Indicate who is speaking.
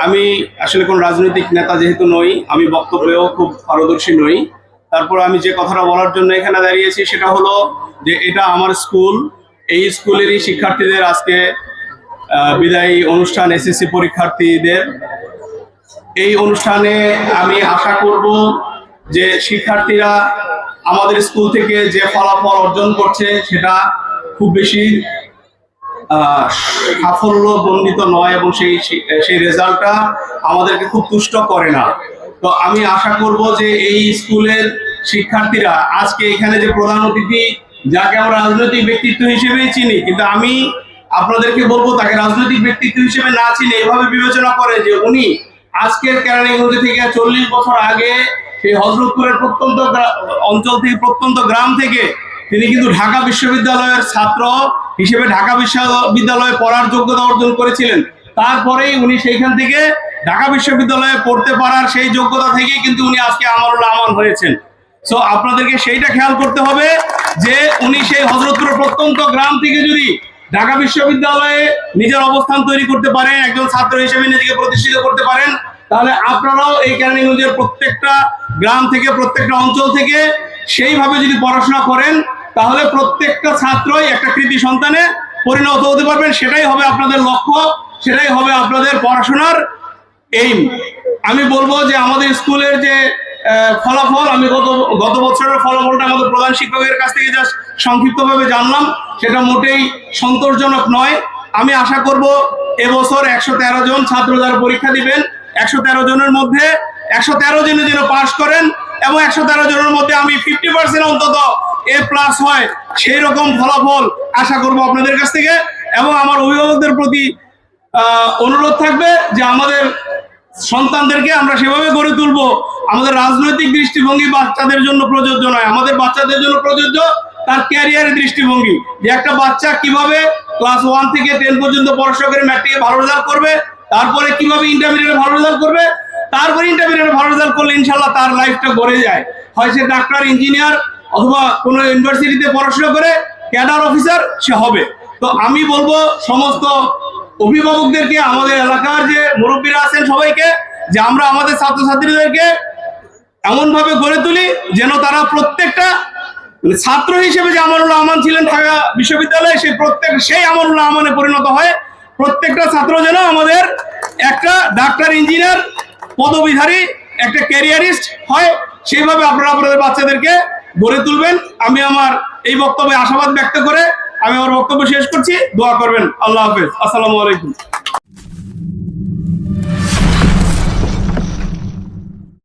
Speaker 1: আমি আসলে কোন রাজনৈতিক নেতা যেহেতু নই, আমি বক্তব্যেও খুব পারদর্শী নই। তারপর আমি যে কথাটা বলার জন্য এখানে দাঁড়িয়েছি সেটা হলো যে এটা আমার স্কুল। এই স্কুলেরই শিক্ষার্থীদের আজকে বিদায়ী অনুষ্ঠান, এসএসসি পরীক্ষার্থীদের। এই অনুষ্ঠানে আমি আশা করব যে শিক্ষার্থীরা আমাদের স্কুল থেকে যে ফলাফল অর্জন করছে সেটা খুব বেশি সাফল্য বন্দিত নয় এবং সেই রেজাল্টটা আমাদেরকে খুব তুষ্ট করে না। তো আমি আশা করব যে এই স্কুলের শিক্ষার্থীরা আজকে এখানে যে প্রধান অতিথি, যাকে আমরা রাজনৈতিক ব্যক্তিত্ব হিসেবেই চিনি, কিন্তু আমি আপনাদেরকে বলবো তাকে রাজনৈতিক ব্যক্তিত্ব হিসেবে না চিনি এভাবে বিবেচনা করে যে উনি আজকের কেরানীগঞ্জ থেকে 40 বছর আগে সেই হযরতপুরের প্রত্যন্ত অঞ্চল থেকে, প্রত্যন্ত গ্রাম থেকে তিনি কিন্তু ঢাকা বিশ্ববিদ্যালয়ের ছাত্র হিসেবে ঢাকা বিশ্ববিদ্যালয়ে পড়ার যোগ্যতা অর্জন করেছিলেন। তারপরেই উনি সেইখান থেকে ঢাকা বিশ্ববিদ্যালয়ে পড়তে পারার সেই যোগ্যতা থেকেই কিন্তু উনি আজকে আমানুল আমান হয়েছেন। সো আপনাদেরকে সেইটা খেয়াল করতে হবে যে উনি সেই হযরতপুরের প্রত্যন্ত গ্রাম থেকে যদি ঢাকা বিশ্ববিদ্যালয়ে নিজের অবস্থান তৈরি করতে পারেন, একজন ছাত্র হিসেবে নিজেকে প্রতিষ্ঠিত করতে পারেন, তাহলে আপনারাও এই কেরানীগঞ্জের প্রত্যেকটা গ্রাম থেকে, প্রত্যেকটা অঞ্চল থেকে সেইভাবে যদি পড়াশোনা করেন, তাহলে প্রত্যেকটা ছাত্রই একটা কৃতি সন্তানে পরিণত হতে পারবেন। সেটাই হবে আপনাদের লক্ষ্য, সেটাই হবে আপনাদের পড়াশোনার এইম। আমি বলবো যে আমাদের স্কুলের যে ফলাফল, আমি গত বছরের ফলাফলটা আমাদের প্রধান শিক্ষকের কাছ থেকে জাস্ট সংক্ষিপ্তভাবে জানলাম, সেটা মোটেই সন্তোষজনক নয়। আমি আশা করব এবছর 113 জন ছাত্র যারা পরীক্ষা দিবেন, 113 জনের মধ্যে 113 জনে যেন পাশ করেন এবং 113 জনের মধ্যে আমি 50% অন্তত A+ হয়, সেই রকম ফলাফল আশা করব আপনাদের কাছ থেকে। এবং আমার অভিভাবকদের প্রতি অনুরোধ থাকবে যে আমাদের সন্তানদেরকে আমরা সেভাবে গড়ে তুলবো। আমাদের রাজনৈতিক দৃষ্টিভঙ্গি বাচ্চাদের জন্য প্রযোজ্য নয়, আমাদের বাচ্চাদের জন্য প্রযোজ্য তার ক্যারিয়ারের দৃষ্টিভঙ্গি, যে একটা বাচ্চা কিভাবে ক্লাস 1 থেকে 10 পর্যন্ত পড়াশোনা করে ম্যাট্রিকে ভালো রেজাল্ট করবে, তারপরে কিভাবে ইন্টারমিডিয়েটে ভালো রেজাল্ট করবে, তারপরে ইন্টারমিডিয়েটে ভালো রেজাল্ট করলে ইনশাল্লাহ তার লাইফটা গড়ে যায়, হয় সে ডাক্তার, ইঞ্জিনিয়ার অথবা কোনো ইউনিভার্সিটিতে পড়াশোনা করে ক্যাডার অফিসার সে হবে। তো আমি বলবো সমস্ত অভিভাবকদেরকে, আমাদের এলাকার যে মুরব্বীরা আছেন সবাইকে, যে আমরা আমাদের ছাত্রছাত্রীদেরকে এমন ভাবে গড়ে তুলি যেন তারা প্রত্যেকটা ছাত্র হিসেবে যে আমানুল আমান ছিলেন ঢাকা বিশ্ববিদ্যালয়ে, সেই আমানুল আমানে পরিণত হয়। প্রত্যেকটা ছাত্র যেন আমাদের একটা ডাক্তার, ইঞ্জিনিয়ার পদবীধারী একটা ক্যারিয়ারিস্ট হয়, সেইভাবে আপনারা আপনাদের বাচ্চাদেরকে গড়ে তুলবেন। আমি আমার এই বক্তব্যে আশাবাদ ব্যক্ত করে আমি আমার বক্তব্য শেষ করছি। দোয়া করবেন। আল্লাহ হাফেজ। আসসালামু আলাইকুম।